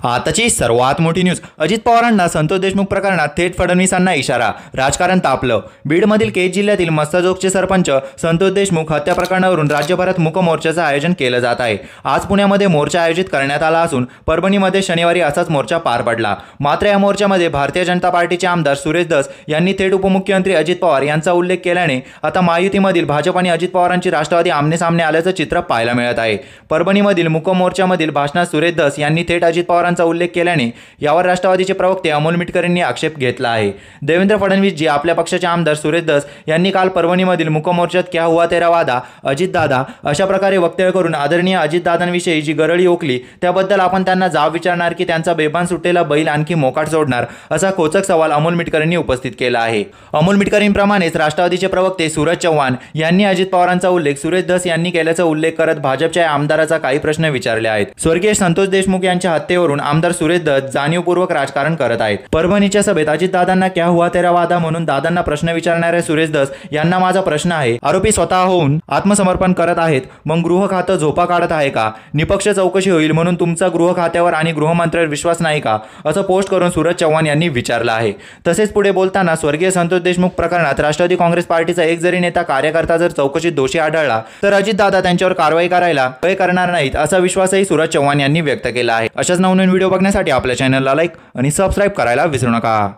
आताची सर्वात मोठी न्यूज. अजित पवारांना संतोष देशमुख प्रकरणात थेट फडणवीसांना इशारा. राजकारण तापलं. बीडमधील केज जिल्ह्यातील मस्ताजोगचे सरपंच संतोष देशमुख हत्या प्रकरणावरून राज्यभरात मूक मोर्चाचं आयोजन केलं जात आहे. आज पुण्यामध्ये मोर्चा आयोजित करण्यात आला असून परभणीमध्ये शनिवारी असाच मोर्चा पार पडला. मात्र या मोर्चामध्ये भारतीय जनता पार्टीचे आमदार सुरेश धस यांनी थेट उपमुख्यमंत्री अजित पवार यांचा उल्लेख केल्याने आता महायुतीमधील भाजप आणि अजित पवारांची राष्ट्रवादी आमनेसामने आल्याचं चित्र पाहायला मिळत आहे. परभणीमधील मूक मोर्चामधील भाषणात सुरेश धस यांनी थेट अजित पवारांचा उल्लेख केल्याने यावर राष्ट्रवादीचे प्रवक्ते अमोल मिटकर यांनी आक्षेप घेतला आहे. देवेंद्र फडणवीस जी आपल्या पक्षाचे आमदार सुरेश धस यांनी काल परभणीमधील मूक मोर्चात क्या हुआ तेरा वादा अजितदादा अशा प्रकारे वक्तव्य करून आदरणीय अजितदादांविषयी जी गरळी ओकली त्याबद्दल आपण त्यांना जाब विचारणार की त्यांचा बेभान सुटलेला बैल आणखी मोकाट सोडणार, असा खोचक सवाल अमोल मिटकर यांनी उपस्थित केला आहे. अमोल मिटकरींप्रमाणेच राष्ट्रवादीचे प्रवक्ते सूरज चव्हाण यांनी अजित पवारांचा उल्लेख सुरेश धस यांनी केल्याचा उल्लेख करत भाजपच्या आमदाराचा काही प्रश्न विचारले आहेत. स्वर्गीय संतोष देशमुख यांच्या हत्येवरून आमदार सुरेश धस जाणीवपूर्वक राजकारण करत आहेत. परभणीच्या सभेत अजितदादांना क्या हुआ तेरा वादा म्हणून दादांना प्रश्न विचारणाऱ्या सुरेश धस यांना माझा प्रश्न आहे, आरोपी स्वतः होऊन आत्मसमर्पण करत आहेत, मग गृह खातं झोपा काढत आहे का? निपक्ष चौकशी होईल म्हणून तुमचा गृह खात्यावर आणि गृहमंत्र्यावर विश्वास नाही का, असं पोस्ट करून सूरज चव्हाण यांनी विचारलं आहे. तसेच पुढे बोलताना स्वर्गीय संतोष देशमुख प्रकरणात राष्ट्रवादी काँग्रेस पार्टीचा एक जरी नेता कार्यकर्ता जर चौकशीत दोषी आढळला तर अजितदादा त्यांच्यावर कारवाई करायला भय करणार नाहीत, असा विश्वासही सूरज चव्हाण यांनी व्यक्त केला आहे. अशाच नवनवीन व्हिडिओ बघण्यासाठी आपल्या चॅनलला लाईक आणि सबस्क्राईब करायला विसरू नका.